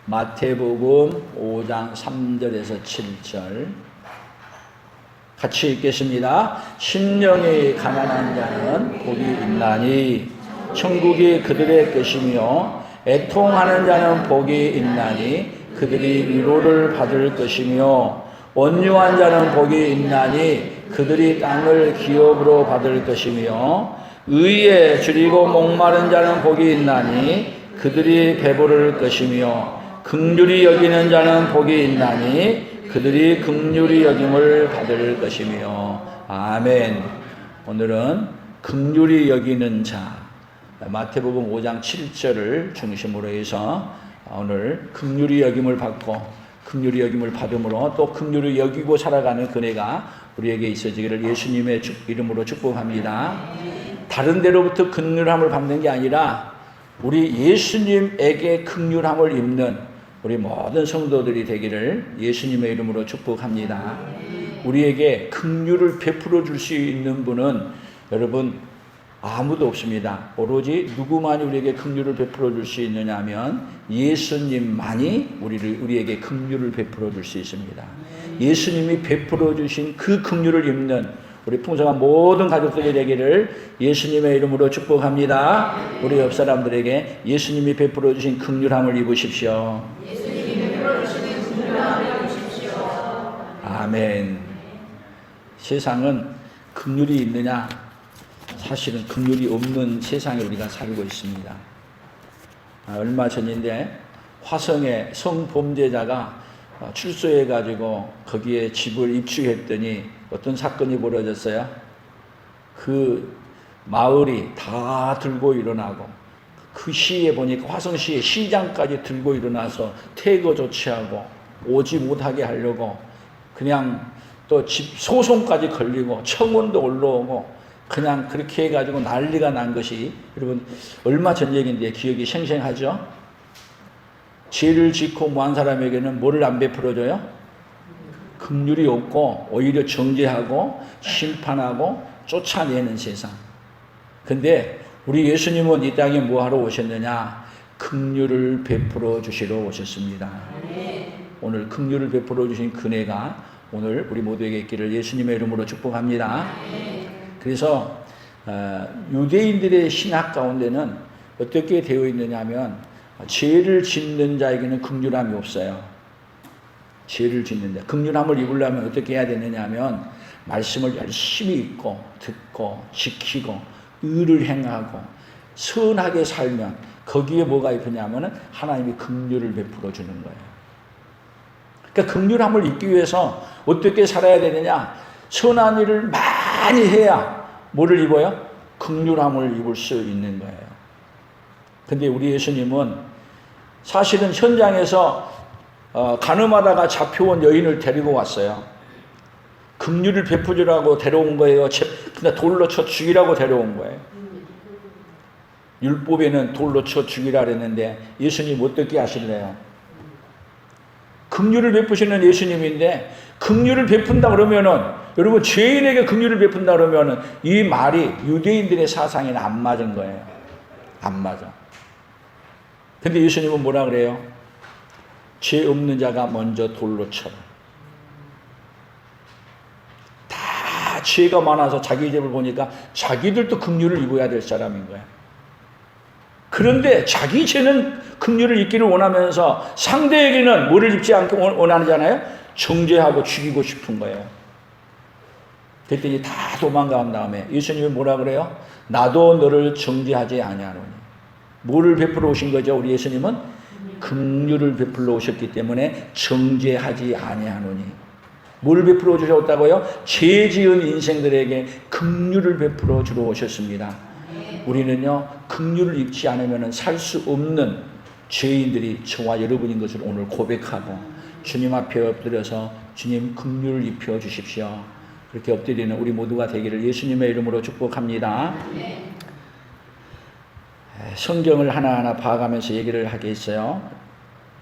마태복음 5장 3절에서 7절 같이 읽겠습니다. 심령이 가난한 자는 복이 있나니 천국이 그들의 것이며 애통하는 자는 복이 있나니 그들이 위로를 받을 것이며 온유한 자는 복이 있나니 그들이 땅을 기업으로 받을 것이며 의에 줄이고 목마른 자는 복이 있나니 그들이 배부를 것이며 긍휼히 여기는 자는 복이 있나니 그들이 긍휼히 여김을 받을 것이며. 아멘. 오늘은 긍휼히 여기는 자, 마태복음 5장 7절을 중심으로 해서 오늘 긍휼히 여김을 받고 긍휼히 여김을 받음으로 또 긍휼히 여기고 살아가는 그네가 우리에게 있어지기를 예수님의 이름으로 축복합니다. 다른 데로부터 긍휼함을 받는 게 아니라 우리 예수님에게 긍휼함을 입는 우리 모든 성도들이 되기를 예수님의 이름으로 축복합니다. 우리에게 긍휼을 베풀어 줄 수 있는 분은 여러분 아무도 없습니다. 오로지 누구만이 우리에게 긍휼을 베풀어 줄 수 있느냐 하면 예수님만이 우리에게 긍휼을 베풀어 줄 수 있습니다. 예수님이 베풀어 주신 그 긍휼을 입는 우리 풍성한 모든 가족들이 되기를 예수님의 이름으로 축복합니다. 우리 옆 사람들에게 예수님이 베풀어 주신 긍휼함을 입으십시오. 예수님이 베풀어 주신 긍휼함을 입으십시오. 아멘. 세상은 긍휼이 있느냐? 사실은 긍휼이 없는 세상에 우리가 살고 있습니다. 얼마 전인데 화성에 성범죄자가 출소해가지고 거기에 집을 입주했더니 어떤 사건이 벌어졌어요? 그 마을이 다 들고 일어나고 그 시에 보니까 화성시의 시장까지 들고 일어나서 퇴거 조치하고 오지 못하게 하려고 그냥 또 집 소송까지 걸리고 청원도 올라오고 그냥 그렇게 해가지고 난리가 난 것이 여러분 얼마 전 얘기인데 기억이 생생하죠? 죄를 짓고 뭐한 사람에게는 뭐를 안 베풀어줘요? 긍휼이 없고 오히려 정죄하고 심판하고 쫓아내는 세상. 근데 우리 예수님은 이 땅에 뭐하러 오셨느냐? 긍휼을 베풀어 주시러 오셨습니다. 오늘 긍휼을 베풀어 주신 그네가 오늘 우리 모두에게 있기를 예수님의 이름으로 축복합니다. 그래서 유대인들의 신학 가운데는 어떻게 되어 있느냐 하면 죄를 짓는 자에게는 긍휼함이 없어요. 죄를 짓는데 긍휼함을 입으려면 어떻게 해야 되느냐 하면 말씀을 열심히 읽고 듣고 지키고 의를 행하고 선하게 살면 거기에 뭐가 있느냐면 하나님이 긍휼을 베풀어 주는 거예요. 그러니까 긍휼함을 입기 위해서 어떻게 살아야 되느냐? 선한 일을 많이 해야 뭐를 입어요? 긍휼함을 입을 수 있는 거예요. 근데 우리 예수님은 사실은 현장에서 가늠하다가 잡혀온 여인을 데리고 왔어요. 긍휼을 베푸주라고 데려온 거예요? 그냥 돌로 쳐 죽이라고 데려온 거예요? 율법에는 돌로 쳐 죽이라 그랬는데 예수님 어떻게 하실래요? 긍휼을 베푸시는 예수님인데 긍휼을 베푼다 그러면은 여러분 죄인에게 긍휼을 베푼다 그러면은 이 말이 유대인들의 사상에는 안 맞은 거예요. 안 맞아. 근데 예수님은 뭐라 그래요? 죄 없는 자가 먼저 돌로 쳐라. 다 죄가 많아서 자기 집을 보니까 자기들도 긍휼을 입어야 될 사람인 거야. 그런데 자기 죄는 긍휼을 입기를 원하면서 상대에게는 뭐를 입지 않고 원하잖아요? 정죄하고 죽이고 싶은 거예요. 그랬더니 다 도망간 다음에 예수님이 뭐라 그래요? 나도 너를 정죄하지 아니하노니. 뭐를 베풀어 오신 거죠? 우리 예수님은 긍휼을 베풀러 오셨기 때문에 정죄하지 아니하노니. 뭘 베풀어 주셨다고요? 죄 지은 인생들에게 긍휼을 베풀어 주러 오셨습니다. 우리는요 긍휼을 입지 않으면 살 수 없는 죄인들이 저와 여러분인 것을 오늘 고백하고 주님 앞에 엎드려서 주님 긍휼을 입혀 주십시오. 그렇게 엎드리는 우리 모두가 되기를 예수님의 이름으로 축복합니다. 성경을 하나하나 봐가면서 얘기를 하겠어요.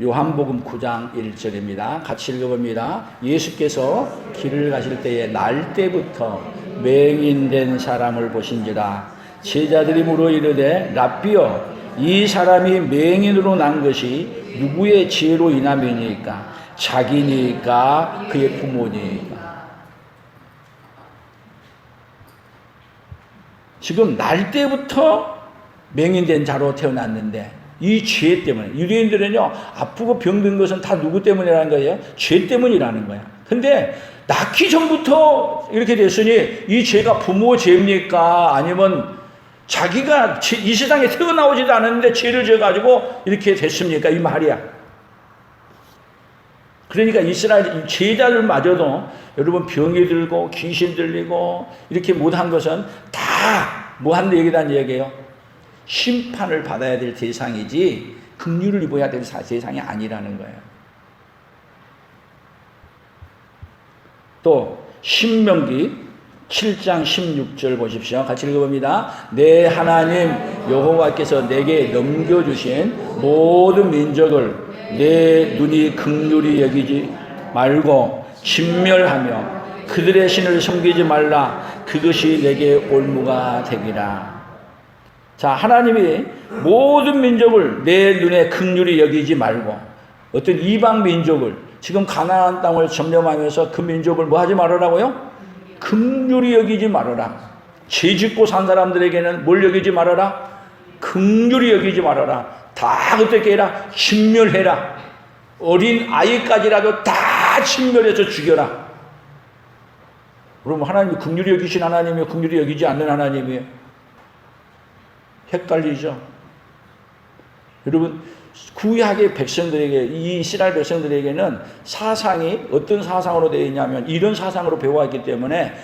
요한복음 9장 1절입니다. 같이 읽어봅니다. 예수께서 길을 가실 때에 날 때부터 맹인된 사람을 보신지라. 제자들이 물어 이르되 라삐여 이 사람이 맹인으로 난 것이 누구의 죄로 인함이니까? 자기니까, 그의 부모니까. 지금 날 때부터 맹인된 자로 태어났는데 이 죄 때문에, 유대인들은요 아프고 병든 것은 다 누구 때문이라는 거예요? 죄 때문이라는 거야. 근데 낳기 전부터 이렇게 됐으니 이 죄가 부모 죄입니까? 아니면 자기가 이 세상에 태어나오지도 않았는데 죄를 져가지고 이렇게 됐습니까? 이 말이야. 그러니까 이스라엘 제자들마저도 여러분 병이 들고 귀신 들리고 이렇게 못한 것은 다 뭐 하는 얘기란 얘기예요? 심판을 받아야 될 대상이지 긍휼을 입어야 될 대상이 아니라는 거예요. 또 신명기 7장 16절 보십시오. 같이 읽어봅니다. 내 하나님 여호와께서 내게 넘겨주신 모든 민족을 내 눈이 긍휼히 여기지 말고 진멸하며 그들의 신을 섬기지 말라. 그것이 내게 올무가 되기라. 자, 하나님이 모든 민족을 내 눈에 긍휼히 여기지 말고 어떤 이방 민족을 지금 가나안 땅을 점령하면서 그 민족을 뭐 하지 말아라고요? 긍휼히 여기지 말아라. 죄 짓고 산 사람들에게는 뭘 여기지 말아라? 긍휼히 여기지 말아라. 다 어떻게 해라? 진멸해라. 어린 아이까지라도 다 진멸해서 죽여라. 그럼 하나님이 긍휼히 여기신 하나님이요, 긍휼히 여기지 않는 하나님이에요? 헷갈리죠? 여러분, 구약의 백성들에게, 이 이스라엘 백성들에게는 사상이 어떤 사상으로 되어 있냐면 이런 사상으로 배워왔기 때문에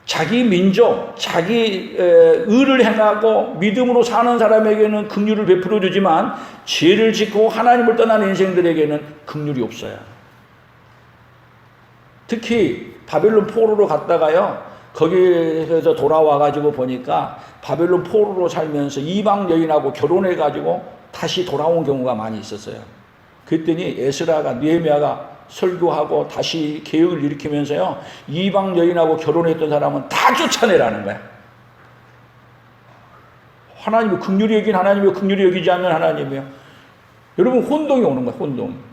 자기 민족, 자기 의를 행하고 믿음으로 사는 사람에게는 긍휼을 베풀어 주지만 죄를 짓고 하나님을 떠난 인생들에게는 긍휼이 없어요. 특히 바벨론 포로로 갔다가요, 거기에서 돌아와가지고 보니까 바벨론 포로로 살면서 이방 여인하고 결혼해가지고 다시 돌아온 경우가 많이 있었어요. 그랬더니 에스라가, 느헤미야가 설교하고 다시 개혁을 일으키면서요, 이방 여인하고 결혼했던 사람은 다 쫓아내라는 거야. 하나님이 긍휼히 여긴 하나님이요, 긍휼히 여기지 않는 하나님이요. 여러분, 혼동이 오는 거야, 혼동.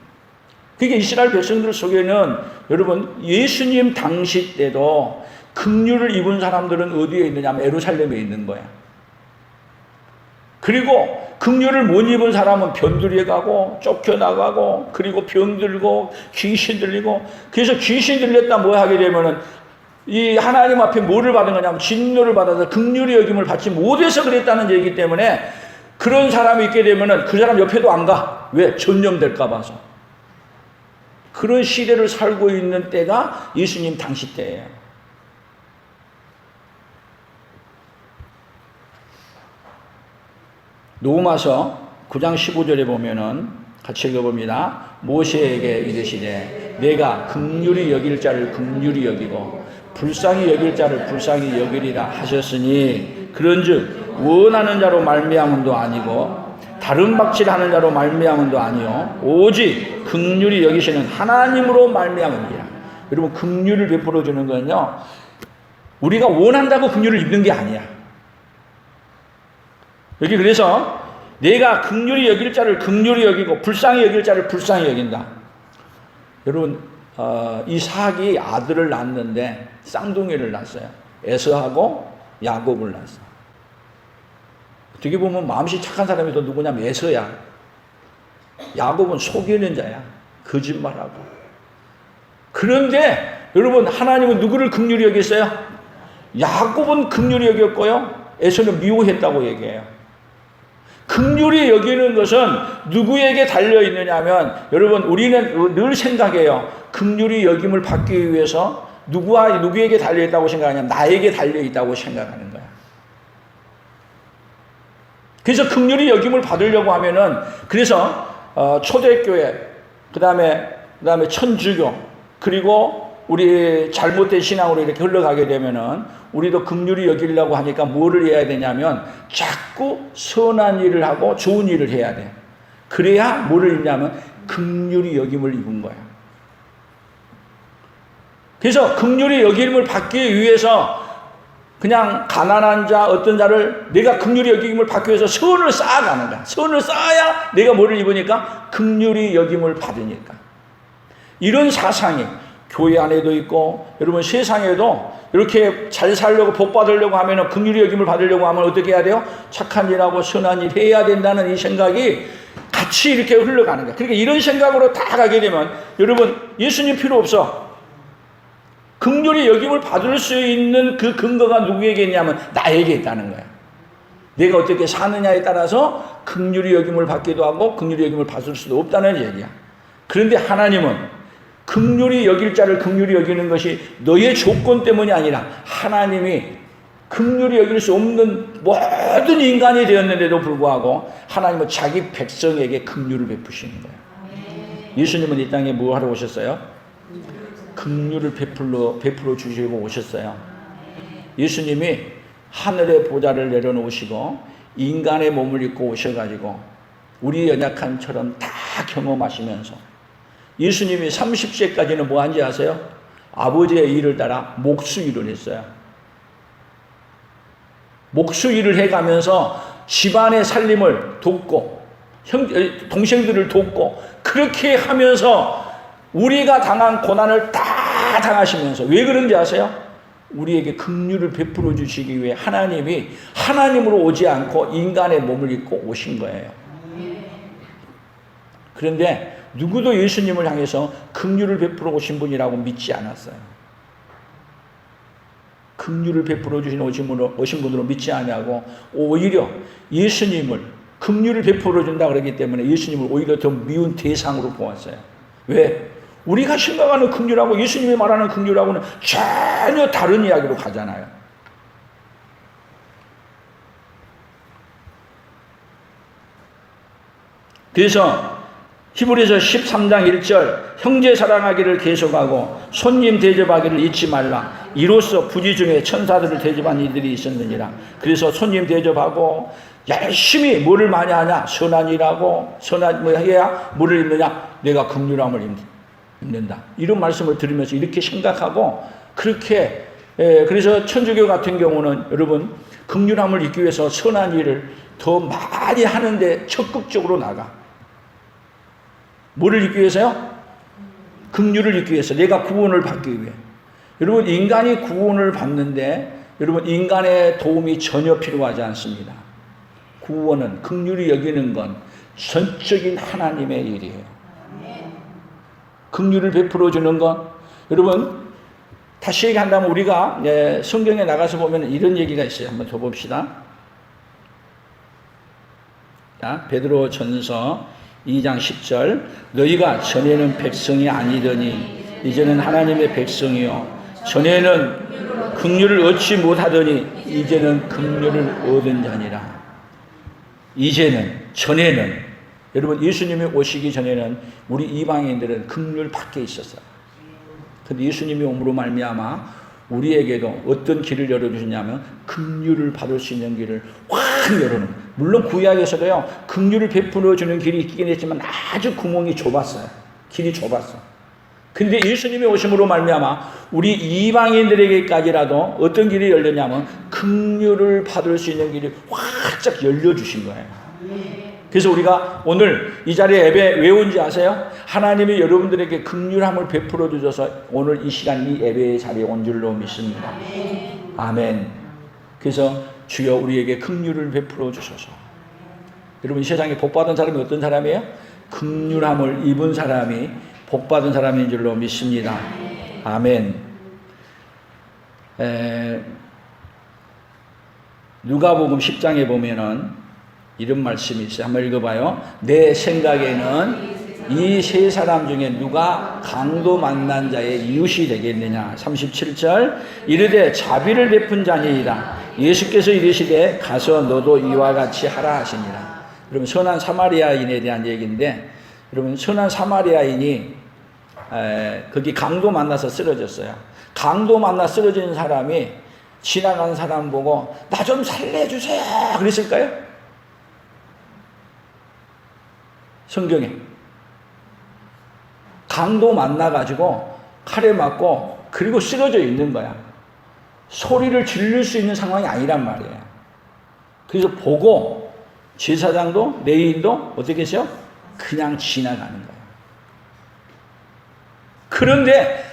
그게 이스라엘 백성들 속에는 여러분 예수님 당시 때도 긍휼을 입은 사람들은 어디에 있느냐면 예루살렘에 있는 거야. 그리고 긍휼을 못 입은 사람은 변두리에 가고 쫓겨나가고 그리고 병들고 귀신 들리고, 그래서 귀신 들렸다 뭐 하게 되면은 이 하나님 앞에 뭐를 받은 거냐면 진노를 받아서 긍휼히 여김을 받지 못해서 그랬다는 얘기 때문에 그런 사람이 있게 되면은 그 사람 옆에도 안 가. 왜? 전염될까 봐서. 그런 시대를 살고 있는 때가 예수님 당시 때예요. 로마서 9장 15절에 보면은 같이 읽어봅니다. 모세에게 이르시되 내가 긍휼히 여길 자를 긍휼히 여기고 불쌍히 여길 자를 불쌍히 여기리라 하셨으니 그런즉 원하는 자로 말미암음도 아니고 다른 박질하는 자로 말미암음도 아니요 오직 긍휼히 여기시는 하나님으로 말미암음이라. 여러분, 긍휼을 베풀어 주는 건요, 우리가 원한다고 긍휼을 입는 게 아니야. 여기 그래서 내가 긍휼히 여길 자를 긍휼히 여기고 불쌍히 여길 자를 불쌍히 여긴다. 여러분, 이삭이 아들을 낳았는데 쌍둥이를 낳았어요. 에서하고 야곱을 낳았어요. 어떻게 보면 마음씨 착한 사람이 또 누구냐면 에서야. 야곱은 속이는 자야. 거짓말하고. 그런데 여러분, 하나님은 누구를 긍휼히 여겼어요? 야곱은 긍휼히 여겼고요, 에서는 미워했다고 얘기해요. 긍휼히 여기는 것은 누구에게 달려있느냐면, 여러분, 우리는 늘 생각해요. 긍휼히 여김을 받기 위해서 누구에게 달려있다고 생각하냐면 나에게 달려있다고 생각하는 거야. 그래서 긍휼히 여김을 받으려고 하면은, 그래서 초대교회, 그 다음에 천주교, 그리고 우리 잘못된 신앙으로 이렇게 흘러가게 되면은 우리도 긍휼히 여기려고 하니까 뭐를 해야 되냐면 자꾸 선한 일을 하고 좋은 일을 해야 돼. 그래야 뭐를 입냐면 긍휼히 여김을 입은 거야. 그래서 긍휼히 여김을 받기 위해서 그냥 가난한 자, 어떤 자를 내가 긍휼히 여김을 받기 위해서 선을 쌓아가는 거야. 선을 쌓아야 내가 뭐를 입으니까? 긍휼히 여김을 받으니까. 이런 사상이 교회 안에도 있고, 여러분 세상에도 이렇게 잘 살려고 복 받으려고 하면, 긍휼히 여김을 받으려고 하면 어떻게 해야 돼요? 착한 일하고 선한 일 해야 된다는 이 생각이 같이 이렇게 흘러가는 거야. 그러니까 이런 생각으로 다 가게 되면 여러분 예수님 필요 없어. 긍휼히 여김을 받을 수 있는 그 근거가 누구에게 있냐면 나에게 있다는 거야. 내가 어떻게 사느냐에 따라서 긍휼히 여김을 받기도 하고 긍휼히 여김을 받을 수도 없다는 얘기야. 그런데 하나님은 긍휼히 여길 자를 긍휼히 여기는 것이 너의 조건 때문이 아니라 하나님이 긍휼히 여길 수 없는 모든 인간이 되었는데도 불구하고 하나님은 자기 백성에게 긍휼을 베푸시는 거예요. 예수님은 이 땅에 뭐 하러 오셨어요? 긍휼을 베풀어 주시고 오셨어요. 예수님이 하늘의 보좌를 내려놓으시고 인간의 몸을 입고 오셔가지고 우리 연약함처럼 다 경험하시면서 예수님이 30세까지는 뭐 한지 아세요? 아버지의 일을 따라 목수일을 했어요. 목수일을 해가면서 집안의 살림을 돕고 동생들을 돕고 그렇게 하면서 우리가 당한 고난을 다 당하시면서 왜 그런지 아세요? 우리에게 긍휼을 베풀어 주시기 위해 하나님이 하나님으로 오지 않고 인간의 몸을 입고 오신 거예요. 그런데 누구도 예수님을 향해서 긍휼을 베풀어 오신 분이라고 믿지 않았어요. 긍휼을 베풀어 주신 오신 분으로 믿지 않냐고 오히려 예수님을 긍휼을 베풀어 준다 그러기 때문에 예수님을 오히려 더 미운 대상으로 보았어요. 왜? 우리가 생각하는 긍휼하고 예수님이 말하는 긍휼하고는 전혀 다른 이야기로 가잖아요. 그래서 히브리서 13장 1절 형제 사랑하기를 계속하고 손님 대접하기를 잊지 말라. 이로써 부지 중에 천사들을 대접한 이들이 있었느니라. 그래서 손님 대접하고 열심히 뭐를 많이 하냐? 선한 일하고 선한 뭐 해야 뭐를 입느냐? 내가 긍휼함을 입는다. 이런 말씀을 들으면서 이렇게 생각하고 그렇게 그래서 천주교 같은 경우는 여러분 긍휼함을 입기 위해서 선한 일을 더 많이 하는데 적극적으로 나가. 뭐를 입기 위해서요? 긍휼을 입기 위해서. 내가 구원을 받기 위해. 여러분 인간이 구원을 받는데 여러분 인간의 도움이 전혀 필요하지 않습니다. 구원은 긍휼히 여기는 건 전적인 하나님의 일이에요. 긍휼을 베풀어 주는 건 여러분 다시 얘기한다면 우리가 성경에 나가서 보면 이런 얘기가 있어요. 한번 더 봅시다. 자, 베드로 전서 2장 10절 너희가 전에는 백성이 아니더니 이제는 하나님의 백성이요 전에는 긍휼을 얻지 못하더니 이제는 긍휼을 얻은 자니라. 이제는 전에는 여러분 예수님이 오시기 전에는 우리 이방인들은 긍휼 밖에 있었어요. 그런데 예수님이 오므로 말미암아 우리에게도 어떤 길을 열어주시냐면 긍휼을 받을 수 있는 길을 확 열어놓은. 물론 구약에서도요 긍휼을 베풀어 주는 길이 있긴 했지만 아주 구멍이 좁았어요. 길이 좁았어. 근데 예수님이 오심으로 말미암아 우리 이방인들에게까지라도 어떤 길이 열렸냐면 긍휼을 받을 수 있는 길이 활짝 열려주신 거예요. 그래서 우리가 오늘 이 자리에 예배 왜 온지 아세요? 하나님이 여러분들에게 긍휼함을 베풀어 주셔서 오늘 이 시간 이 예배의 자리에 온 줄로 믿습니다. 아멘. 그래서 주여 우리에게 긍휼을 베풀어 주셔서. 여러분 이 세상에 복받은 사람이 어떤 사람이에요? 긍휼함을 입은 사람이 복받은 사람인 줄로 믿습니다. 아멘. 누가복음 10장에 보면은 이런 말씀이 있어요. 한번 읽어봐요. 내 생각에는 이 세 사람 중에 누가 강도 만난 자의 이웃이 되겠느냐. 37절 이르되 자비를 베푼 자니이다. 예수께서 이르시되 가서 너도 이와 같이 하라 하시니라. 여러분 선한 사마리아인에 대한 얘기인데 여러분 선한 사마리아인이 거기 강도 만나서 쓰러졌어요. 강도 만나 쓰러진 사람이 지나가는 사람 보고 나 좀 살려주세요 그랬을까요? 성경에 강도 만나가지고 칼에 맞고 그리고 쓰러져 있는 거야. 소리를 지를 수 있는 상황이 아니란 말이에요. 그래서 보고 제사장도 레위인도 어떻게 했어요? 그냥 지나가는 거예요. 그런데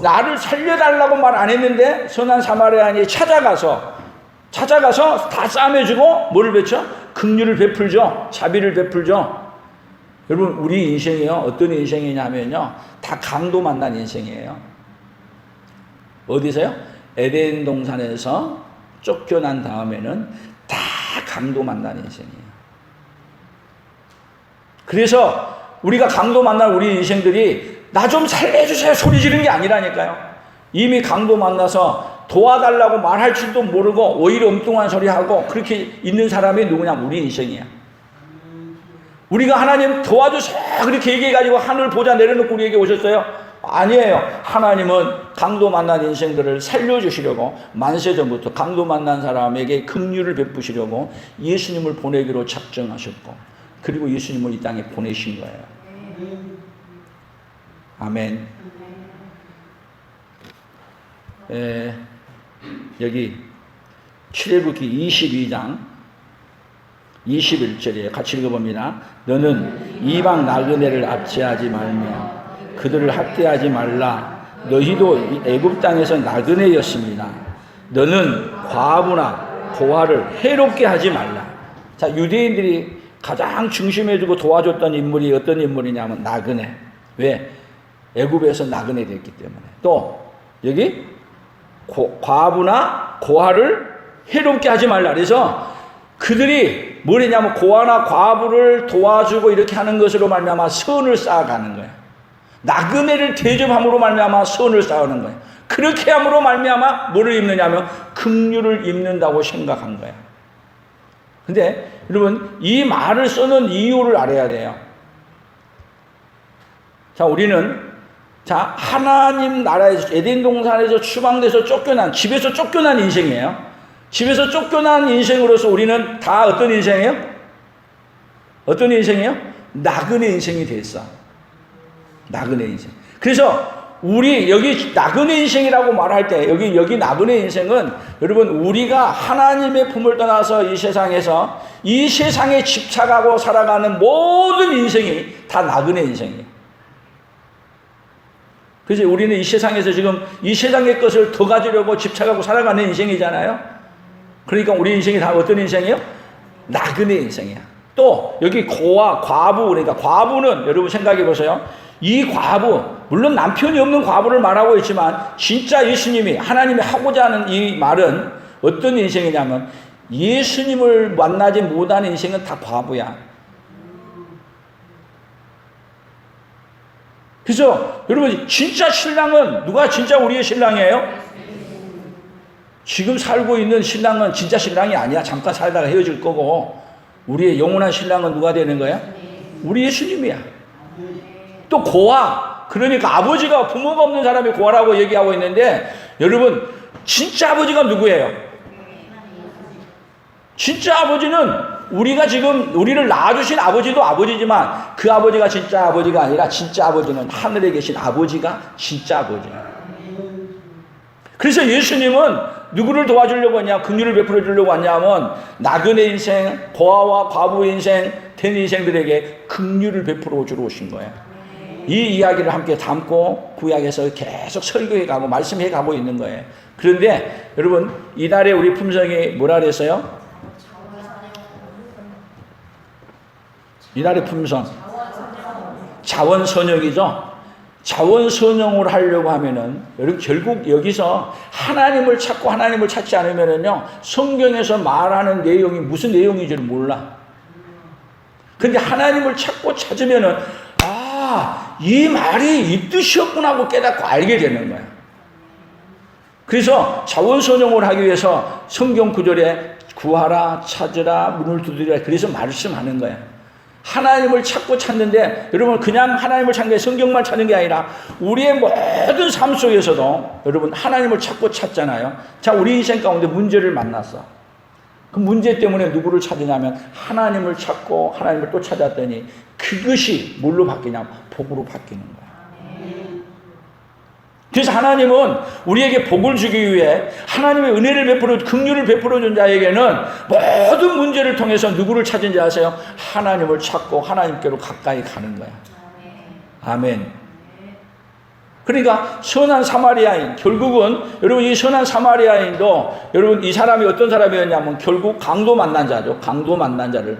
나를 살려달라고 말 안 했는데 선한 사마리아인이 찾아가서 다 싸매주고 뭐를 베쳐? 긍휼을 베풀죠. 자비를 베풀죠. 여러분 우리 인생이요 어떤 인생이냐면요 다 강도 만난 인생이에요. 어디서요? 에덴 동산에서 쫓겨난 다음에는 다 강도 만난 인생이에요. 그래서 우리가 강도 만난 우리 인생들이 나 좀 살려주세요 소리 지르는 게 아니라니까요. 이미 강도 만나서 도와달라고 말할 줄도 모르고 오히려 엉뚱한 소리 하고 그렇게 있는 사람이 누구냐? 우리 인생이야. 우리가 하나님 도와주세요 그렇게 얘기해가지고 하늘 보좌 내려놓고 우리에게 오셨어요? 아니에요. 하나님은 강도 만난 인생들을 살려주시려고 만세전부터 강도 만난 사람에게 긍휼을 베푸시려고 예수님을 보내기로 작정하셨고 그리고 예수님을 이 땅에 보내신 거예요. 아멘. 여기 출애굽기 22장 21절에 같이 읽어봅니다. 너는 이방 나그네를 압제하지 말며 그들을 학대하지 말라. 너희도 애굽 땅에서 나그네였습니다. 너는 과부나 고아를 해롭게 하지 말라. 자, 유대인들이 가장 중심해주고 도와줬던 인물이 어떤 인물이냐면 나그네. 왜? 애굽에서 나그네 됐기 때문에. 또 여기 과부나 고아를 해롭게 하지 말라. 그래서 그들이 뭘 했냐면 고아나 과부를 도와주고 이렇게 하는 것으로 말미암아 선을 쌓아가는 거예요. 나그네를 대접함으로 말미암아 선을 쌓는 거예요. 그렇게 함으로 말미암아 뭐를 입느냐면 긍휼을 입는다고 생각한 거예요. 근데 여러분 이 말을 쓰는 이유를 알아야 돼요. 자, 우리는 하나님 나라에서 에덴 동산에서 추방돼서 쫓겨난 집에서 쫓겨난 인생이에요. 집에서 쫓겨난 인생으로서 우리는 다 어떤 인생이에요? 어떤 인생이에요? 나그네 인생이 됐어. 나그네 인생. 그래서 우리 여기 나그네 인생이라고 말할 때 여기 나그네 인생은 여러분 우리가 하나님의 품을 떠나서 이 세상에 집착하고 살아가는 모든 인생이 다 나그네 인생이에요. 그래서 우리는 이 세상에서 지금 이 세상의 것을 더 가지려고 집착하고 살아가는 인생이잖아요. 그러니까 우리 인생이 다 어떤 인생이에요? 나그네 인생이야. 또 여기 고아, 과부, 그러니까 과부는 여러분 생각해 보세요. 이 과부, 물론 남편이 없는 과부를 말하고 있지만 진짜 예수님이 하나님이 하고자 하는 이 말은 어떤 인생이냐면 예수님을 만나지 못한 인생은 다 과부야. 그래서 여러분 진짜 신랑은 누가 진짜 우리의 신랑이에요? 지금 살고 있는 신랑은 진짜 신랑이 아니야. 잠깐 살다가 헤어질 거고 우리의 영원한 신랑은 누가 되는 거야? 우리 예수님이야. 또 고아, 그러니까 아버지가 부모가 없는 사람이 고아라고 얘기하고 있는데 여러분 진짜 아버지가 누구예요? 진짜 아버지는 우리가 지금 우리를 낳아주신 아버지도 아버지지만 그 아버지가 진짜 아버지가 아니라 진짜 아버지는 하늘에 계신 아버지가 진짜 아버지예요. 그래서 예수님은 누구를 도와주려고 하냐, 긍휼을 베풀어 주려고 하냐면 나그네 인생, 고아와 과부 인생, 된 인생들에게 긍휼을 베풀어 주러 오신 거예요. 이 이야기를 함께 담고 구약에서 계속 설교해 가고 말씀해 가고 있는 거예요. 그런데 여러분 이달에 우리 품성이 뭐라 그랬어요? 이달의 품성 자원선영이죠. 자원선영을 하려고 하면은 여러분 결국 여기서 하나님을 찾고 하나님을 찾지 않으면은요 성경에서 말하는 내용이 무슨 내용인지를 몰라. 근데 하나님을 찾고 찾으면은 이 말이 이 뜻이었구나 하고 깨닫고 알게 되는 거야. 그래서 자원선영을 하기 위해서 성경 구절에 구하라, 찾으라, 문을 두드리라 그래서 말씀하는 거야. 하나님을 찾고 찾는데 여러분 그냥 하나님을 찾는 게 성경만 찾는 게 아니라 우리의 모든 삶 속에서도 여러분 하나님을 찾고 찾잖아요. 자, 우리 인생 가운데 문제를 만났어. 그 문제 때문에 누구를 찾으냐면 하나님을 찾고 하나님을 또 찾았더니 그것이 뭘로 바뀌냐면 복으로 바뀌는 거야. 그래서 하나님은 우리에게 복을 주기 위해 하나님의 은혜를 베풀어 긍휼을 베풀어 준 자에게는 모든 문제를 통해서 누구를 찾은지 아세요? 하나님을 찾고 하나님께로 가까이 가는 거야. 아멘. 그러니까 선한 사마리아인, 결국은 여러분 이 선한 사마리아인도 여러분 이 사람이 어떤 사람이었냐면 결국 강도 만난 자죠. 강도 만난 자를.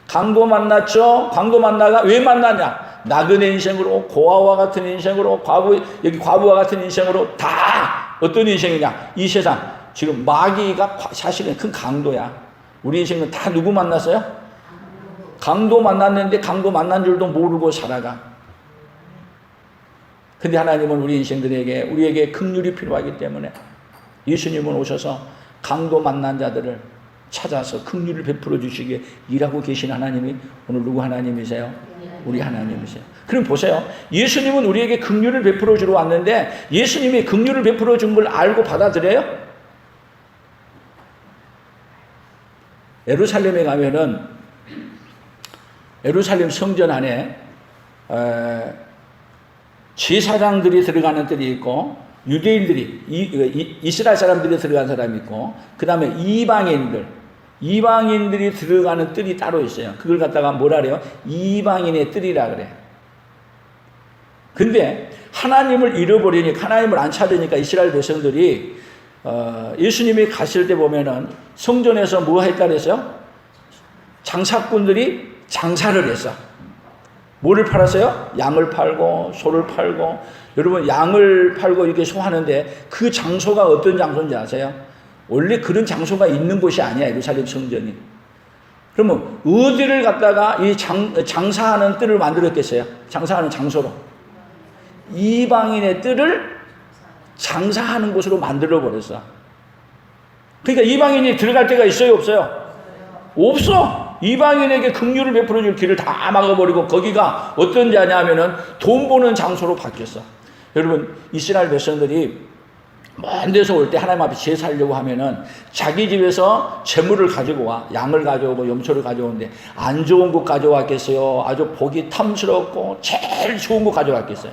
강도 만났죠. 강도 만나가 왜 만났냐? 나그네 인생으로, 고아와 같은 인생으로, 과부와 같은 인생으로 다 어떤 인생이냐? 이 세상 지금 마귀가 사실은 큰 강도야. 우리 인생은 다 누구 만났어요? 강도 만났는데 강도 만난 줄도 모르고 살아가. 근데 하나님은 우리 인생들에게 우리에게 긍휼이 필요하기 때문에 예수님은 오셔서 강도 만난 자들을 찾아서 긍휼을 베풀어 주시기에 일하고 계신 하나님이 오늘 누구 하나님이세요? 우리 하나님이세요. 그럼 보세요. 예수님은 우리에게 긍휼을 베풀어 주러 왔는데 예수님이 긍휼을 베풀어 준 걸 알고 받아들여요? 예루살렘에 가면은 예루살렘 성전 안에 제사장들이 들어가는 뜰이 있고 유대인들이 이스라엘 사람들이 들어가는 사람이 있고 그 다음에 이방인들이 들어가는 뜰이 따로 있어요. 그걸 갖다가 뭐라 그래요? 이방인의 뜰이라 그래. 근데 하나님을 잃어버리니까 하나님을 안 찾으니까 이스라엘 백성들이 예수님이 갔을 때 보면은 성전에서 뭐 했다 그랬어요? 장사꾼들이 장사를 했어. 뭐를 팔았어요? 양을 팔고 소를 팔고. 여러분 양을 팔고 이렇게 소하는데 그 장소가 어떤 장소인지 아세요? 원래 그런 장소가 있는 곳이 아니야. 예루살렘 성전이. 그러면 어디를 갖다가 이 장사하는 뜰을 만들었겠어요? 장사하는 장소로. 이방인의 뜰을 장사하는 곳으로 만들어 버렸어. 그러니까 이방인이 들어갈 데가 있어요? 없어요? 없어. 이방인에게 긍휼을 베풀어 줄 길을 다 막아버리고 거기가 어떤 자냐면은 돈 버는 장소로 바뀌었어. 여러분 이스라엘 백성들이 먼 데서 올 때 하나님 앞에 제사하려고 하면은 자기 집에서 재물을 가지고 와. 양을 가져오고 염소를 가져오는데 안 좋은 것 가져왔겠어요? 아주 보기 탐스럽고 제일 좋은 거 가져왔겠어요?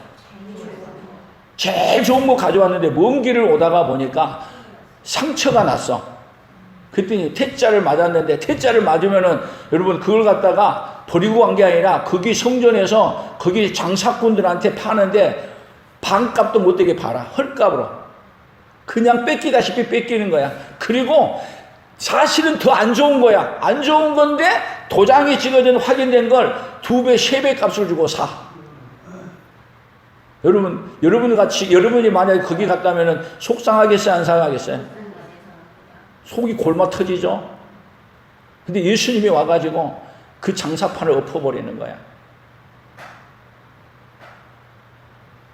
제일 좋은 거 가져왔는데 먼 길을 오다가 보니까 상처가 났어. 그랬더니 태자를 맞았는데 태자를 맞으면은 여러분 그걸 갖다가 버리고 간 게 아니라 거기 성전에서 거기 장사꾼들한테 파는데 반값도 못 되게 팔아. 헐값으로. 그냥 뺏기다시피 뺏기는 거야. 그리고 사실은 더 안 좋은 거야. 안 좋은 건데 도장이 찍어진 확인된 걸 2배, 3배 값을 주고 사. 여러분이 만약에 거기 갔다면은 속상하겠어요? 안 상하겠어요? 속이 골마 터지죠? 근데 예수님이 와가지고 그 장사판을 엎어버리는 거야.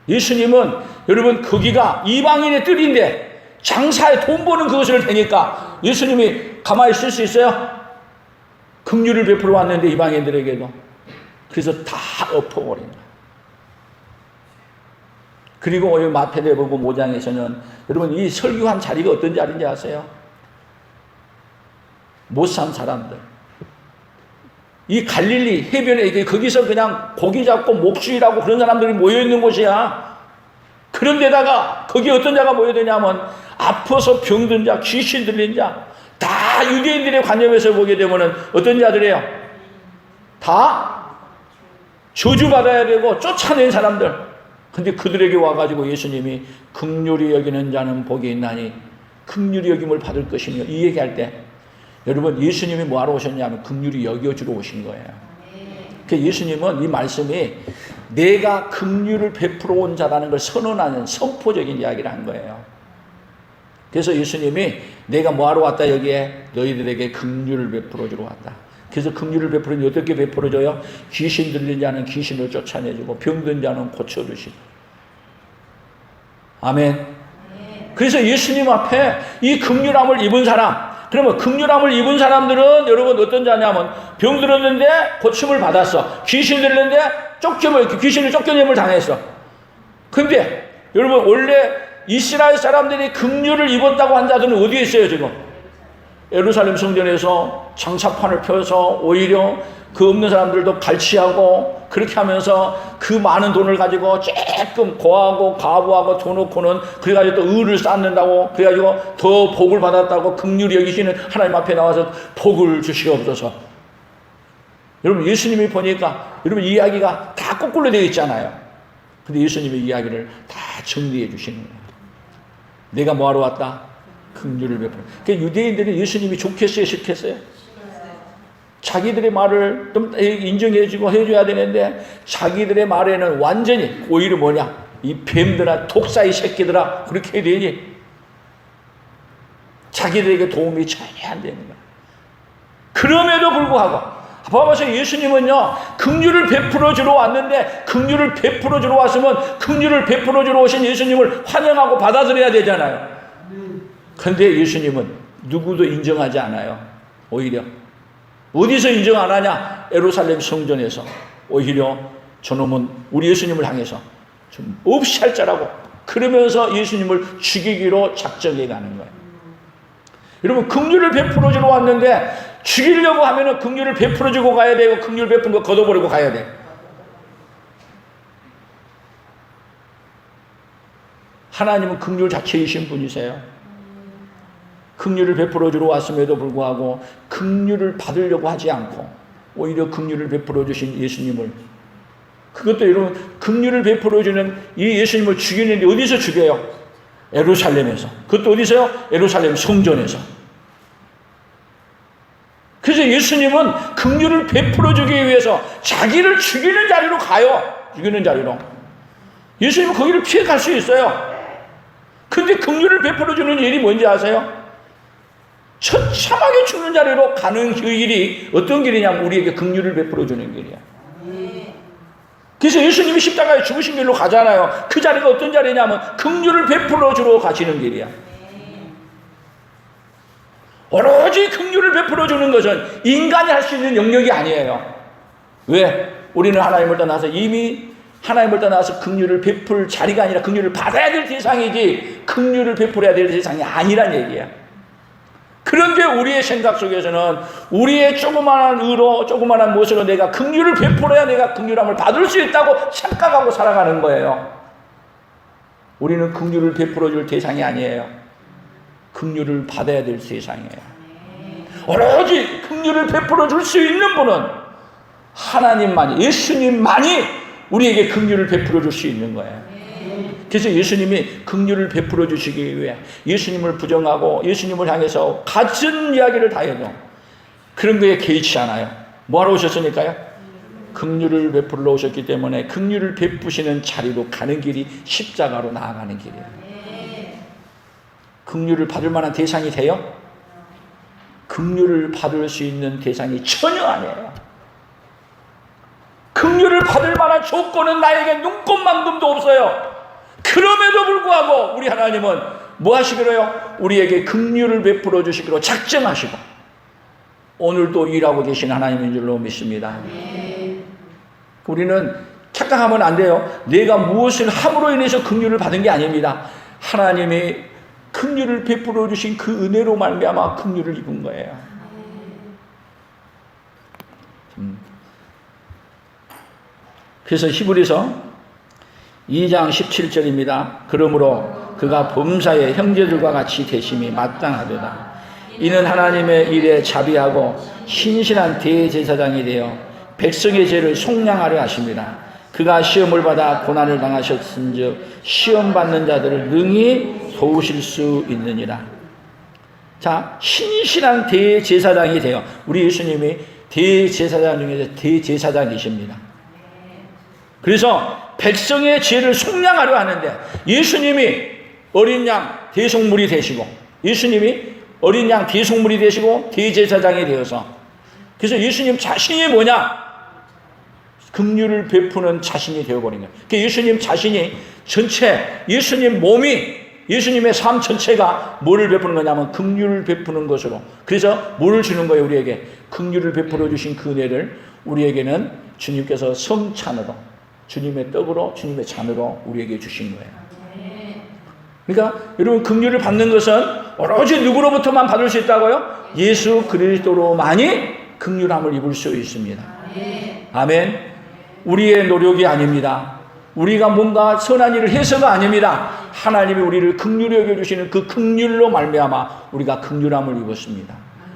예수님은 여러분 거기가 이방인의 뜰인데 장사에 돈 버는 그것을 되니까 예수님이 가만히 있을 수 있어요? 긍휼을 베풀어 왔는데 이방인들에게도. 그래서 다 엎어버린 거야. 그리고 오늘 마태복음 5장에서는 여러분 이 설교한 자리가 어떤 자리인지 아세요? 못 산 사람들. 이 갈릴리 해변에 거기서 그냥 고기 잡고 목수일하고 그런 사람들이 모여있는 곳이야. 그런데다가 거기 어떤 자가 모여드냐면 아파서 병든 자, 귀신 들린 자, 다 유대인들의 관념에서 보게 되면 어떤 자들이에요? 다 저주받아야 되고 쫓아낸 사람들. 근데 그들에게 와가지고 예수님이 긍휼히 여기는 자는 복이 있나니 긍휼히 여김을 받을 것이며 이 얘기할 때 여러분 예수님이 뭐하러 오셨냐면 긍휼히 여겨주러 오신 거예요. 그러니까 예수님은 이 말씀이 내가 긍휼을 베풀어 온 자라는 걸 선언하는 선포적인 이야기를 한 거예요. 그래서 예수님이 내가 뭐하러 왔다 여기에 너희들에게 긍휼을 베풀어 주러 왔다. 그래서 긍휼을 베풀으니 어떻게 베풀어줘요? 귀신 들린 자는 귀신을 쫓아내주고 병든 자는 고쳐주시고. 아멘. 그래서 예수님 앞에 이 긍휼함을 입은 사람, 그러면 긍휼함을 입은 사람들은 여러분 어떤 자냐면 병 들었는데 고침을 받았어. 귀신 들렸는데 귀신을 쫓겨냄을 당했어. 근데 여러분 원래 이스라엘 사람들이 긍휼을 입었다고 한 자들은 어디에 있어요 지금? 예루살렘 성전에서 장사판을 펴서 오히려 그 없는 사람들도 갈취하고 그렇게 하면서 그 많은 돈을 가지고 조금 고하고 과부하고 돈 놓고는 그래가지고 또 의를 쌓는다고 그래가지고 더 복을 받았다고 긍휼히 여기시는 하나님 앞에 나와서 복을 주시옵소서. 여러분 예수님이 보니까 여러분 이야기가 다 거꾸로 되어 있잖아요. 근데 예수님의 이야기를 다 정리해 주시는 거예요. 내가 뭐하러 왔다? 긍휼을 베풀어. 그러니까 유대인들은 예수님이 좋겠어요, 싫겠어요? 자기들의 말을 좀 인정해주고 해줘야 되는데 자기들의 말에는 완전히 오히려 뭐냐? 이 뱀들아, 독사의 새끼들아, 그렇게 해야 되니? 자기들에게 도움이 전혀 안 되는 거야. 그럼에도 불구하고 봐보세요. 예수님은요 긍휼을 베풀어 주러 왔는데 긍휼을 베풀어 주러 왔으면 긍휼을 베풀어 주러 오신 예수님을 환영하고 받아들여야 되잖아요. 그런데 예수님은 누구도 인정하지 않아요. 오히려 어디서 인정 안 하냐? 예루살렘 성전에서 오히려 저놈은 우리 예수님을 향해서 좀 없이 할 자라고 그러면서 예수님을 죽이기로 작정해 가는 거예요. 여러분 긍휼을 베풀어 주러 왔는데 죽이려고 하면은 긍휼을 베풀어 주고 가야 되고 긍휼 베푼 거 걷어버리고 가야 돼. 하나님은 긍휼 자체이신 분이세요. 긍휼을 베풀어 주러 왔음에도 불구하고 긍휼을 받으려고 하지 않고 오히려 긍휼을 베풀어 주신 예수님을 그것도 여러분 긍휼을 베풀어 주는 이 예수님을 죽이는데 어디서 죽여요? 예루살렘에서. 그것도 어디서요? 예루살렘 성전에서. 그래서 예수님은 긍휼을 베풀어 주기 위해서 자기를 죽이는 자리로 가요. 죽이는 자리로. 예수님은 거기를 피해 갈 수 있어요. 근데 긍휼을 베풀어 주는 일이 뭔지 아세요? 처참하게 죽는 자리로 가는 그 일이 어떤 길이냐면 우리에게 긍휼을 베풀어 주는 길이야. 그래서 예수님이 십자가에 죽으신 길로 가잖아요. 그 자리가 어떤 자리냐면 긍휼을 베풀어 주러 가시는 길이야. 오로지 긍휼을 베풀어 주는 것은 인간이 할 수 있는 영역이 아니에요. 왜? 우리는 하나님을 떠나서 이미 하나님을 떠나서 긍휼을 베풀 자리가 아니라 긍휼을 받아야 될 대상이지 긍휼을 베풀어야 될 대상이 아니란 얘기야. 그런데 우리의 생각 속에서는 우리의 조그마한 의로 조그마한 무엇으로 내가 긍휼을 베풀어야 내가 긍휼함을 받을 수 있다고 착각하고 살아가는 거예요. 우리는 긍휼을 베풀어 줄 대상이 아니에요. 긍휼을 받아야 될 세상이에요. 오로지 긍휼을 베풀어 줄 수 있는 분은 하나님만이, 예수님만이 우리에게 긍휼을 베풀어 줄 수 있는 거예요. 그래서 예수님이 긍휼을 베풀어 주시기 위해 예수님을 부정하고 예수님을 향해서 같은 이야기를 다 해도 그런 거에 개의치 않아요. 뭐하러 오셨으니까요? 긍휼을 베풀러 오셨기 때문에 긍휼을 베푸시는 자리로 가는 길이 십자가로 나아가는 길이에요. 긍휼을 받을 만한 대상이 돼요? 긍휼을 받을 수 있는 대상이 전혀 아니에요. 긍휼을 받을 만한 조건은 나에게 눈꼽만큼도 없어요. 그럼에도 불구하고 우리 하나님은 뭐 하시기로요? 우리에게 긍휼을 베풀어 주시기로 작정하시고 오늘도 일하고 계신 하나님인 줄로 믿습니다. 우리는 착각하면 안 돼요. 내가 무엇을 함으로 인해서 긍휼을 받은 게 아닙니다. 하나님이 긍휼을 베풀어 주신 그 은혜로 말미암아 긍휼을 입은 거예요. 그래서 히브리서 2장 17절입니다. 그러므로 그가 범사의 형제들과 같이 계심이 마땅하도다. 이는 하나님의 일에 자비하고 신실한 대제사장이 되어 백성의 죄를 속량하려 하십니다. 그가 시험을 받아 고난을 당하셨은즉 시험 받는 자들을 능히 도우실 수 있느니라. 자, 신실한 대제사장이 되어 우리 예수님이 대제사장 중에서 대제사장이십니다. 그래서 백성의 죄를 속량하려 하는데 예수님이 어린 양 대속물이 되시고 예수님이 어린 양 대속물이 되시고 대제사장이 되어서 그래서 예수님 자신이 뭐냐? 긍휼을 베푸는 자신이 되어버린 거예요. 그러니까 예수님 자신이 전체 예수님 몸이 예수님의 삶 전체가 뭐를 베푸는 거냐면 긍휼을 베푸는 것으로 그래서 뭐를 주는 거예요? 우리에게 긍휼을 베풀어 주신 그 은혜를 우리에게는 주님께서 성찬으로 주님의 떡으로 주님의 잔으로 우리에게 주신 거예요. 그러니까 여러분 긍휼을 받는 것은 오로지 누구로부터만 받을 수 있다고요? 예수 그리스도로만이 긍휼함을 입을 수 있습니다. 아멘. 우리의 노력이 아닙니다. 우리가 뭔가 선한 일을 해서가 아닙니다. 하나님이 우리를 긍휼히 여겨주시는 그 긍휼로 말미암아 우리가 긍휼함을 입었습니다.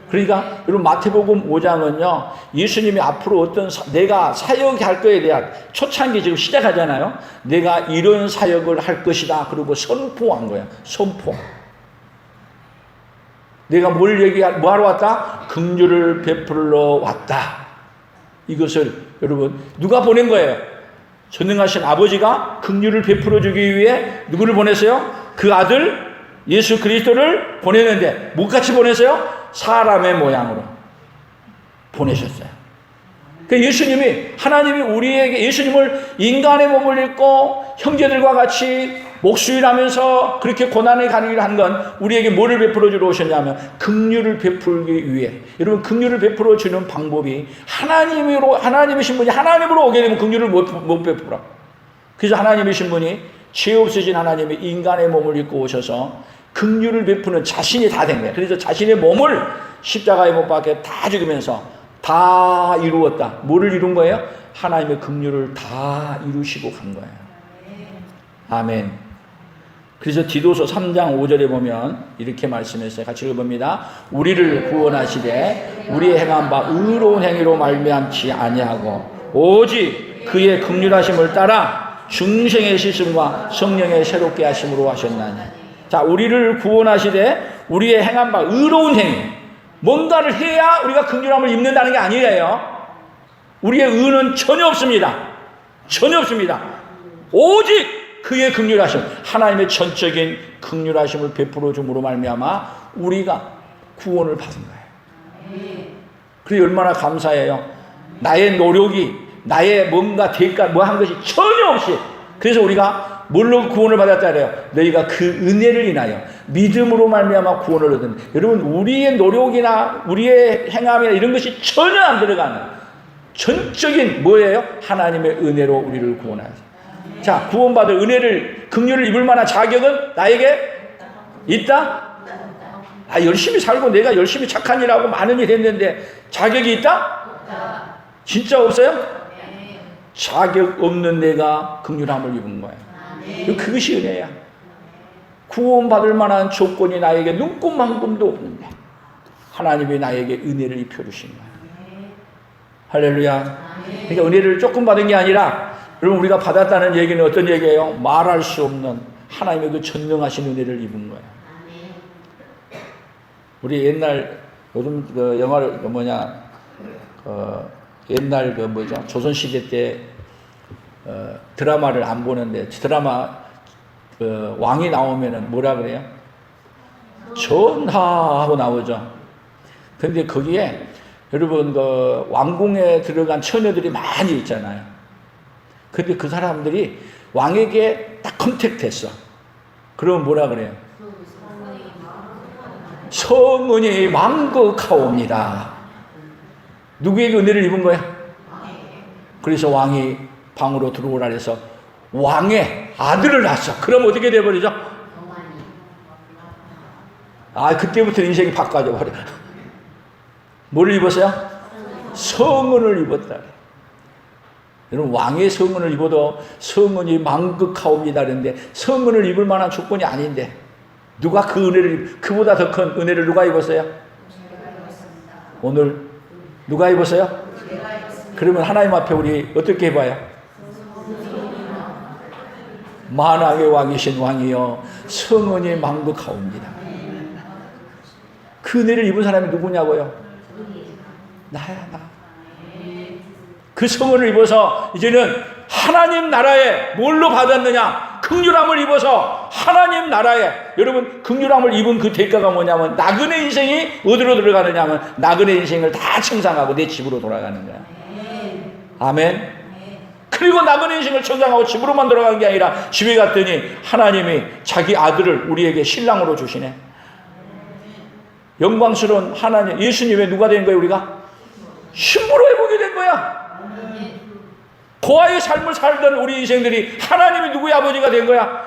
그러니까 여러분 마태복음 5장은요 예수님이 앞으로 내가 사역할 거에 대한 초창기 지금 시작하잖아요. 내가 이런 사역을 할 것이다. 그리고 선포한 거야. 선포. 내가 뭐하러 왔다? 긍휼을 베풀러 왔다. 이것을 여러분 누가 보낸 거예요? 전능하신 아버지가 긍휼을 베풀어 주기 위해 누구를 보냈어요? 그 아들 예수 그리스도를 보내는데 뭐같이 보냈어요? 사람의 모양으로 보내셨어요. 그러니까 하나님이 우리에게 예수님을 인간의 몸을 입고 형제들과 같이 목수일하면서 그렇게 고난을 가리기를 한 건 우리에게 뭐를 베풀어 주러 오셨냐면 긍휼을 베풀기 위해. 여러분 긍휼을 베풀어 주는 방법이 하나님이신 분이 하나님으로 오게 되면 긍휼을 못 베풀어. 그래서 하나님이신 분이 죄 없으신 하나님이 인간의 몸을 입고 오셔서 긍휼을 베푸는 자신이 다 된 거예요. 그래서 자신의 몸을 십자가에 못 박혀 다 죽으면서 다 이루었다. 뭐를 이룬 거예요? 하나님의 긍휼을 다 이루시고 간 거예요. 아멘. 그래서 디도서 3장 5절에 보면 이렇게 말씀했어요. 같이 읽어봅니다. 우리를 구원하시되 우리의 행한 바 의로운 행위로 말미암지 아니하고 오직 그의 긍휼하심을 따라 중생의 씻음과 성령의 새롭게 하심으로 하셨나니. 자, 우리를 구원하시되 우리의 행한 바 의로운 행위. 뭔가를 해야 우리가 긍휼함을 입는다는 게 아니에요. 우리의 의는 전혀 없습니다. 전혀 없습니다. 오직 그의 긍휼하심, 하나님의 전적인 긍휼하심을 베풀어 줌으로 말미암아 우리가 구원을 받은 거예요. 그게 얼마나 감사해요. 나의 노력이, 나의 뭔가 대가 뭐 한 것이 전혀 없이. 그래서 우리가 뭘로 구원을 받았다 그래요? 너희가 그 은혜를 인하여 믿음으로 말미암아 구원을 얻은. 여러분 우리의 노력이나 우리의 행함이나 이런 것이 전혀 안 들어가는 전적인 뭐예요? 하나님의 은혜로 우리를 구원하죠. 자, 구원받을 은혜를 긍휼을 입을 만한 자격은 나에게 있다? 열심히 살고 내가 열심히 착한 일하고 많은 일 했는데 자격이 있다? 진짜 없어요? 자격 없는 내가 긍휼함을 입은 거예요. 그것이 은혜야. 구원받을 만한 조건이 나에게 눈꼽만큼도 없는데 하나님이 나에게 은혜를 입혀주신 거예요. 할렐루야. 그러니까 은혜를 조금 받은 게 아니라 여러분 우리가 받았다는 얘기는 어떤 얘기예요? 말할 수 없는 하나님의 그 전능하신 은혜를 입은 거예요. 우리 옛날 요즘 그 영화를 옛날 조선시대 때 드라마를 안 보는데 드라마 왕이 나오면은 뭐라 그래요? 전하하고 나오죠. 근데 거기에 여러분 그 왕궁에 들어간 처녀들이 많이 있잖아요. 근데 그 사람들이 왕에게 딱 컨택했어. 그러면 뭐라 그래요? 성은이 망극하옵니다. 누구에게 은혜를 입은 거야? 그래서 왕이 방으로 들어오라 해서 왕의 아들을 낳았어. 그럼 어떻게 돼버리죠? 그때부터 인생이 바꿔져 버려. 뭐를 입었어요? 성은을 입었다. 여러분 왕의 성은을 입어도 성은이 망극하옵니다 그랬는데 성은을 입을 만한 조건이 아닌데 누가 그 은혜를 그보다 더 큰 은혜를 누가 입었어요? 오늘 누가 입었어요? 그러면 하나님 앞에 우리 어떻게 해봐요? 만왕의 왕이신 왕이여 성은이 망극하옵니다. 그 은혜를 입은 사람이 누구냐고요? 나야 나. 그 성은을 입어서 이제는 하나님 나라에 뭘로 받았느냐? 긍휼함을 입어서 하나님 나라에. 여러분 긍휼함을 입은 그 대가가 뭐냐면 나그네 인생이 어디로 들어가느냐 하면 나그네 인생을 다 청산하고 내 집으로 돌아가는 거야. 아멘. 그리고 나그네 인생을 청산하고 집으로만 돌아가는 게 아니라 집에 갔더니 하나님이 자기 아들을 우리에게 신랑으로 주시네. 영광스러운 하나님 예수님의 누가 된 거예요? 우리가 신부로 해보게 된 거야. 고아의 삶을 살던 우리 인생들이 하나님이 누구의 아버지가 된 거야?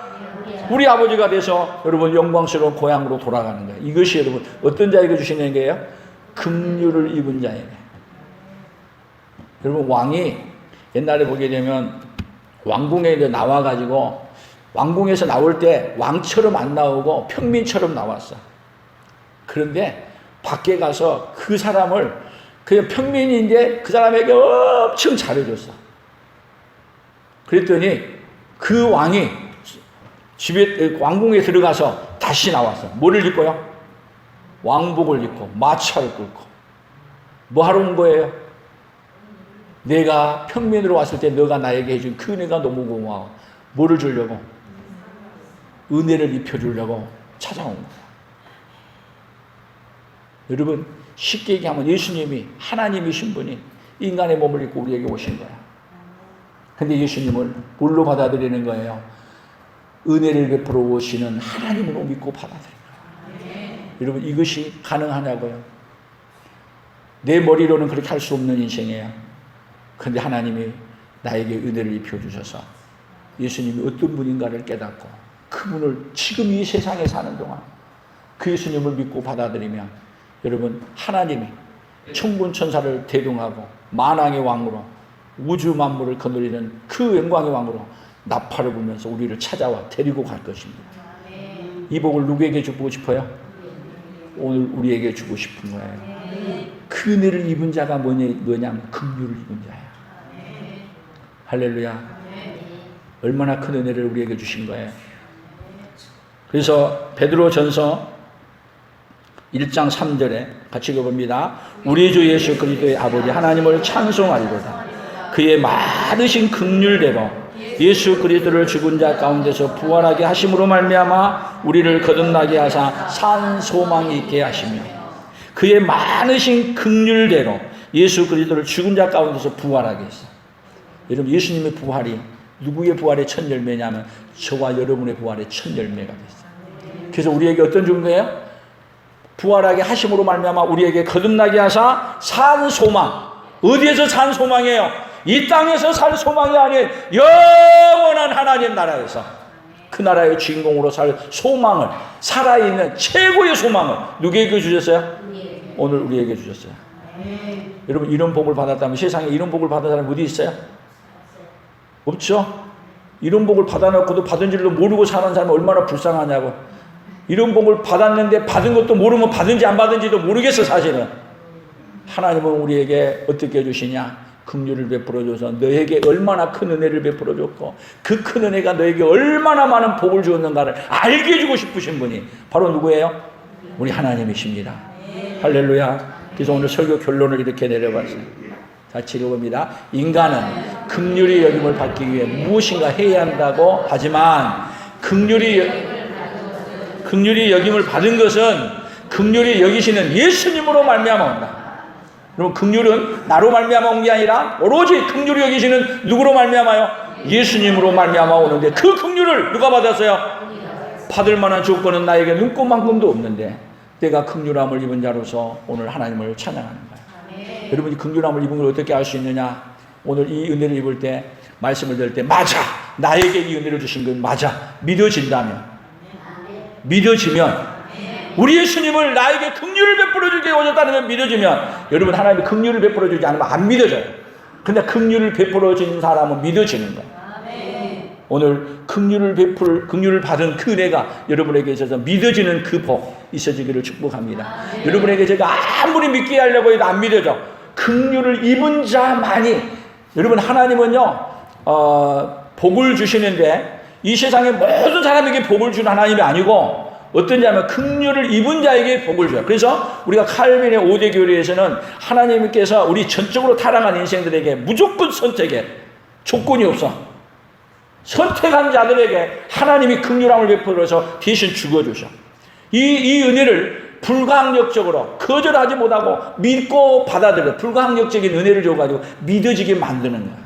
우리 아버지가 돼서 여러분 영광스러운 고향으로 돌아가는 거야. 이것이 여러분 어떤 자에게 주시는 거예요? 긍휼을 입은 자에게. 여러분, 왕이 옛날에 보게 되면 왕궁에 나와가지고 왕궁에서 나올 때 왕처럼 안 나오고 평민처럼 나왔어. 그런데 밖에 가서 그 사람을, 그냥 평민인데 그 사람에게 엄청 잘해줬어. 그랬더니 그 왕이 집에, 왕궁에 들어가서 다시 나왔어. 뭐를 입고요? 왕복을 입고 마차를 끌고. 뭐 하러 온 거예요? 내가 평민으로 왔을 때 너가 나에게 해준 그 은혜가 너무 고마워. 뭐를 주려고? 은혜를 입혀주려고 찾아온 거야. 여러분, 쉽게 얘기하면 예수님이 하나님이신 분이 인간의 몸을 입고 우리에게 오신 거야. 근데 예수님을 뭘로 받아들이는 거예요? 은혜를 베풀어 오시는 하나님으로 믿고 받아들이는 거예요. 여러분, 이것이 가능하냐고요? 내 머리로는 그렇게 할 수 없는 인생이에요. 근데 하나님이 나에게 은혜를 입혀주셔서 예수님이 어떤 분인가를 깨닫고 그분을 지금 이 세상에 사는 동안 그 예수님을 믿고 받아들이면, 여러분, 하나님이 천군 천사를 대동하고 만왕의 왕으로 우주 만물을 거느리는 그 영광의 왕으로 나팔을 불면서 우리를 찾아와 데리고 갈 것입니다. 이 복을 누구에게 주고 싶어요? 오늘 우리에게 주고 싶은 거예요. 그 은혜를 입은 자가 뭐냐면 긍휼을 입은 자예요. 할렐루야. 얼마나 큰 은혜를 우리에게 주신 거예요. 그래서 베드로전서 1장 3절에 같이 읽어봅니다. 우리 주 예수 그리스도의 아버지 하나님을 찬송하리로다. 그의 많으신 긍휼대로 예수 그리스도를 죽은 자 가운데서 부활하게 하심으로 말미암아 우리를 거듭나게 하사 산 소망이 있게 하시며, 그의 많으신 긍휼대로 예수 그리스도를 죽은 자 가운데서 부활하게 했어. 여러분, 예수님의 부활이 누구의 부활의 첫 열매냐면 저와 여러분의 부활의 첫 열매가 됐어요. 그래서 우리에게 어떤 준 거예요? 부활하게 하심으로 말미암아 우리에게 거듭나게 하사 산 소망. 어디에서 산 소망이에요? 이 땅에서 살 소망이 아닌 영원한 하나님 나라에서 그 나라의 주인공으로 살 소망을, 살아있는 최고의 소망을 누구에게 주셨어요? 오늘 우리에게 주셨어요. 여러분, 이런 복을 받았다면, 세상에 이런 복을 받은 사람이 어디 있어요? 없죠? 이런 복을 받아놓고도 받은 줄도 모르고 사는 사람이 얼마나 불쌍하냐고. 이런 복을 받았는데 받은 것도 모르면 받은지 안 받은지도 모르겠어. 사실은 하나님은 우리에게 어떻게 해주시냐? 긍휼을 베풀어줘서 너에게 얼마나 큰 은혜를 베풀어줬고 그 큰 은혜가 너에게 얼마나 많은 복을 주었는가를 알게 해주고 싶으신 분이 바로 누구예요? 우리 하나님이십니다. 할렐루야. 그래서 오늘 설교 결론을 이렇게 내려봤어요. 같이 읽어봅니다. 인간은 긍휼히 여김을 받기 위해 무엇인가 해야 한다고 하지만 긍휼히 여김을 받은 것은 긍휼히 여기시는 예수님으로 말미암아 온다. 여러분, 긍휼은 나로 말미암아 온 게 아니라 오로지 긍휼히 여기시는 누구로 말미암아요? 예수님으로 말미암아 오는데, 그 긍휼을 누가 받았어요? 받을 만한 조건은 나에게 눈꼽만큼도 없는데 내가 긍휼함을 입은 자로서 오늘 하나님을 찬양하는 거예요. 여러분이 긍휼함을 입은 걸 어떻게 알 수 있느냐? 오늘 이 은혜를 입을 때, 말씀을 들을 때, 맞아, 나에게 이 은혜를 주신 건 맞아, 믿어진다면, 믿어지면, 우리 예수님을 나에게 긍휼을 베풀어 주게 오셨다는 걸 믿어지면, 여러분, 하나님이 긍휼을 베풀어 주지 않으면 안 믿어져요. 근데 긍휼을 베풀어 주는 사람은 믿어지는 거예요. 오늘 긍휼을 받은 그 은혜가 여러분에게 있어서 믿어지는 그 복 있어지기를 축복합니다. 여러분에게 제가 아무리 믿게 하려고 해도 안 믿어져. 긍휼을 입은 자만이, 여러분, 하나님은요 복을 주시는데 이 세상의 모든 사람에게 복을 주는 하나님이 아니고 어떤 자면 긍휼을 입은 자에게 복을 줘요. 그래서 우리가 칼빈의 5대 교리에서는 하나님께서 우리 전적으로 타락한 인생들에게 무조건 선택에 조건이 없어. 선택한 자들에게 하나님이 긍휼함을 베풀어서 대신 죽어주셔. 이 은혜를 불가항력적으로 거절하지 못하고 믿고 받아들여 불가항력적인 은혜를 줘가지고 믿어지게 만드는 거야.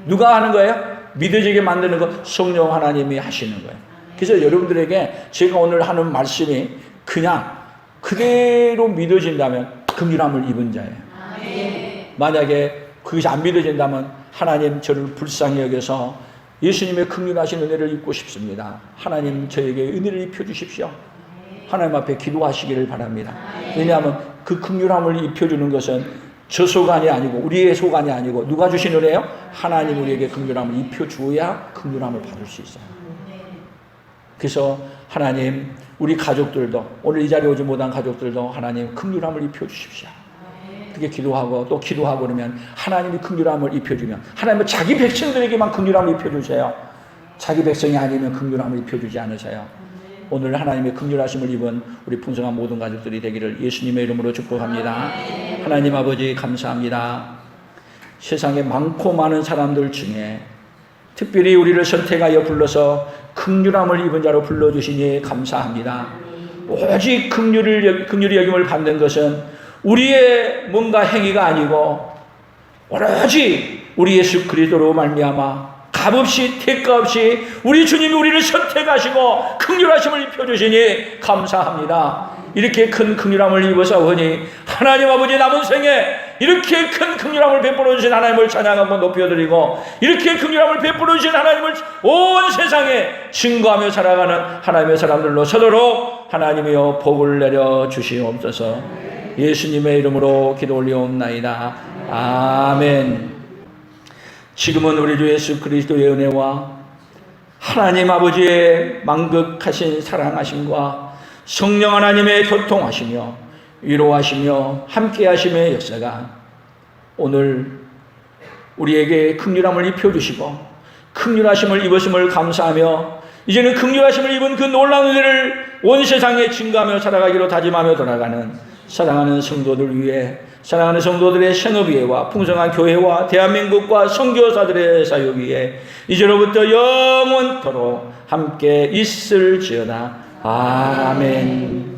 누가 하는 거예요? 믿어지게 만드는 거 성령 하나님이 하시는 거예요. 그래서 여러분들에게 제가 오늘 하는 말씀이 그냥 그대로 믿어진다면 긍휼함을 입은 자예요. 만약에 그것이 안 믿어진다면 하나님 저를 불쌍히 여겨서 예수님의 긍휼하신 은혜를 입고 싶습니다. 하나님 저에게 은혜를 입혀주십시오. 하나님 앞에 기도하시기를 바랍니다. 왜냐하면 그 긍휼함을 입혀주는 것은 저 소관이 아니고 우리의 소관이 아니고 누가 주신 은혜요? 하나님 우리에게 긍휼함을 입혀주어야 긍휼함을 받을 수 있어요. 그래서 하나님 우리 가족들도 오늘 이 자리에 오지 못한 가족들도 하나님 긍휼함을 입혀주십시오. 그렇게 기도하고 또 기도하고 그러면 하나님이 긍휼함을 입혀주면 하나님은 자기 백성들에게만 긍휼함을 입혀주세요. 자기 백성이 아니면 긍휼함을 입혀주지 않으세요. 오늘 하나님의 긍휼하심을 입은 우리 풍성한 모든 가족들이 되기를 예수님의 이름으로 축복합니다. 하나님 아버지 감사합니다. 세상에 많고 많은 사람들 중에 특별히 우리를 선택하여 불러서 긍휼함을 입은 자로 불러주시니 감사합니다. 오직 긍휼이 여김을 받는 것은 우리의 뭔가 행위가 아니고 오로지 우리 예수 그리스도로 말미암아 값없이 대가 없이 우리 주님이 우리를 선택하시고 긍휼하심을 입혀주시니 감사합니다. 이렇게 큰 긍휼함을 입어서오니 하나님 아버지 남은 생에 이렇게 큰 긍휼함을 베풀어 주신 하나님을 찬양하고 높여드리고 이렇게 긍휼함을 베풀어 주신 하나님을 온 세상에 증거하며 살아가는 하나님의 사람들로 서도록 하나님이여 복을 내려 주시옵소서. 예수님의 이름으로 기도 올리옵나이다. 아멘. 지금은 우리 주 예수 그리스도의 은혜와 하나님 아버지의 만극하신 사랑하심과 성령 하나님의 교통하시며 위로하시며 함께하심의 역사가 오늘 우리에게 긍휼함을 입혀주시고 긍휼하심을 입으심을 감사하며 이제는 긍휼하심을 입은 그 놀라운 은혜를 온 세상에 증거하며 살아가기로 다짐하며 돌아가는 사랑하는 성도들 위해 사랑하는 성도들의 생업위에와 풍성한 교회와 대한민국과 선교사들의 사역 위에 이제로부터 영원토록 함께 있을지어다. 아멘.